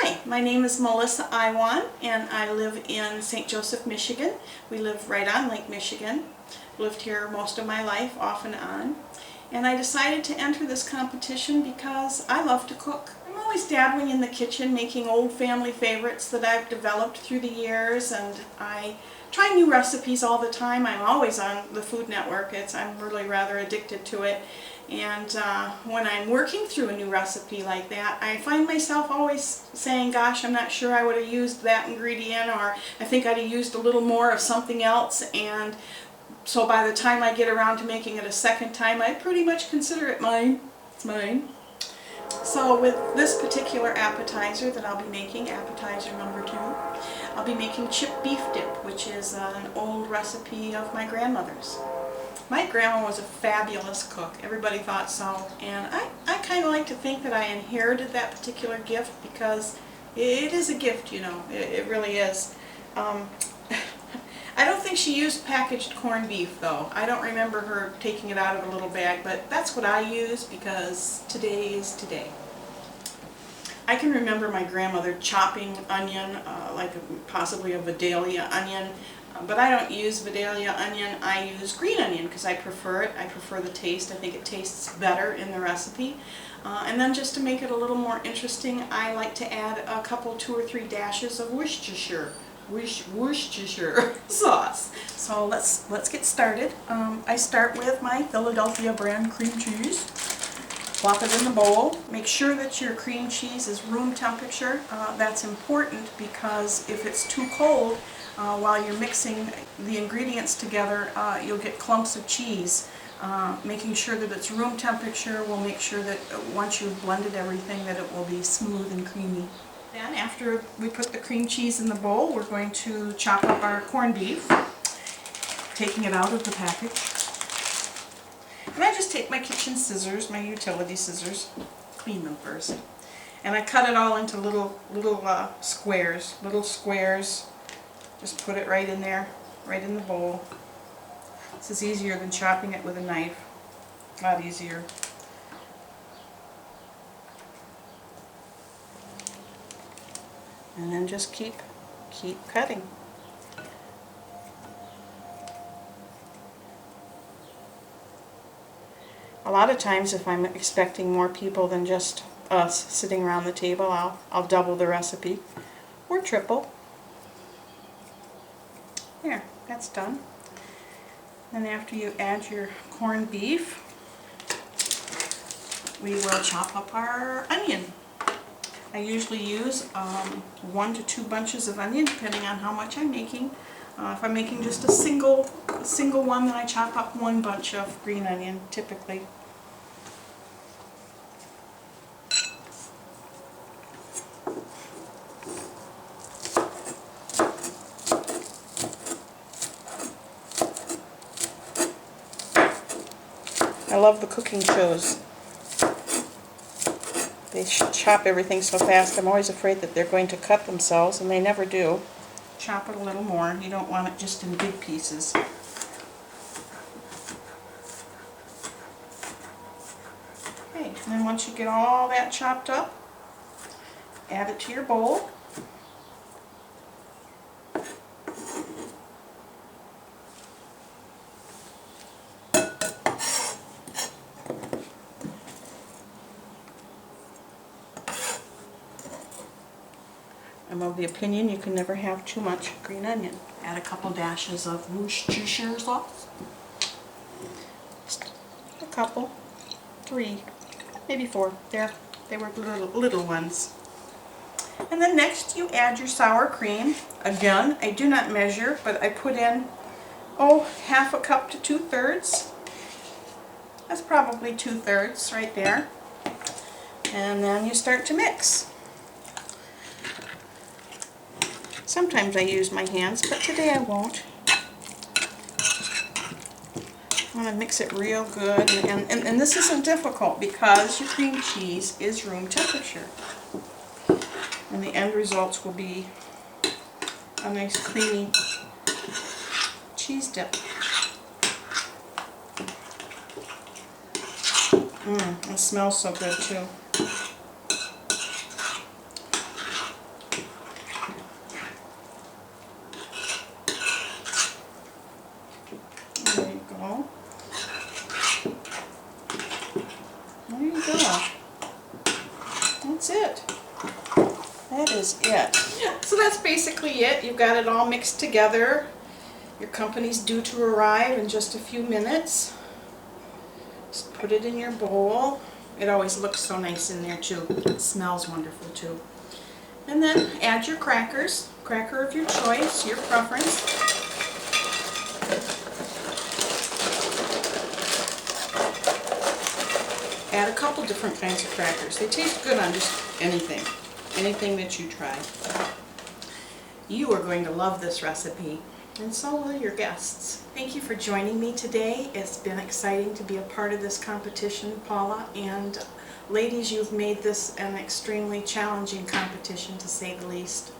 Hi, my name is Melissa Iwan and I live in St. Joseph, Michigan. We live right on Lake Michigan. Lived here most of my life, off and on. And I decided to enter this competition because I love to cook. I'm always dabbling in the kitchen, making old family favorites that I've developed through the years, and I try new recipes all the time. I'm always on the Food Network. I'm really rather addicted to it. And when I'm working through a new recipe like that, I find myself always saying, gosh, I'm not sure I would have used that ingredient, or I think I'd have used a little more of something else. And so by the time I get around to making it a second time, I pretty much consider it mine. It's mine. So with this particular appetizer that I'll be making, appetizer number 2, I'll be making chipped beef dip, which is an old recipe of my grandmother's. My grandma was a fabulous cook. Everybody thought so. And I kind of like to think that I inherited that particular gift, because it is a gift, you know. It really is. I don't think she used packaged corned beef, though. I don't remember her taking it out of a little bag, but that's what I use because today is today. I can remember my grandmother chopping onion, like possibly a Vidalia onion, but I don't use Vidalia onion. I use green onion because I prefer it. I prefer the taste. I think it tastes better in the recipe. And then just to make it a little more interesting, I like to add a couple, 2 or 3 dashes of Worcestershire sauce. So let's get started. I start with my Philadelphia brand cream cheese. Plop it in the bowl. Make sure that your cream cheese is room temperature. That's important because if it's too cold while you're mixing the ingredients together, you'll get clumps of cheese. Making sure that it's room temperature will make sure that once you've blended everything that it will be smooth and creamy. Then after we put the cream cheese in the bowl, we're going to chop up our corned beef, taking it out of the package. And I just take my kitchen scissors, my utility scissors, clean them first, and I cut it all into little squares. Just put it right in there, right in the bowl. This is easier than chopping it with a knife. A lot easier. And then just keep cutting. A lot of times if I'm expecting more people than just us sitting around the table, I'll double the recipe or triple. There, that's done. And after you add your corned beef, we will chop up our onion. I usually use 1 to 2 bunches of onion, depending on how much I'm making. If I'm making just a single one, then I chop up 1 bunch of green onion, typically. I love the cooking shows. They chop everything so fast. I'm always afraid that they're going to cut themselves, and they never do. Chop it a little more. You don't want it just in big pieces. Okay, and then once you get all that chopped up, add it to your bowl. I'm of the opinion you can never have too much green onion. Add a couple dashes of Worcestershire sauce. Just a couple, 3, maybe 4. There, they were little ones. And then next you add your sour cream. Again, I do not measure, but I put in, half a cup to 2/3. That's probably 2/3 right there. And then you start to mix. Sometimes I use my hands, but today I won't. I'm going to mix it real good, and this isn't difficult because your cream cheese is room temperature. And the end results will be a nice creamy cheese dip. It smells so good too. Yeah. That's it. That is it. So that's basically it. You've got it all mixed together. Your company's due to arrive in just a few minutes. Just put it in your bowl. It always looks so nice in there too. It smells wonderful too. And then add your crackers. Cracker of your choice, your preference. Add a couple different kinds of crackers. They taste good on just anything that you try. You are going to love this recipe, and so will your guests. Thank you for joining me today. It's been exciting to be a part of this competition, Paula, and ladies, you've made this an extremely challenging competition, to say the least.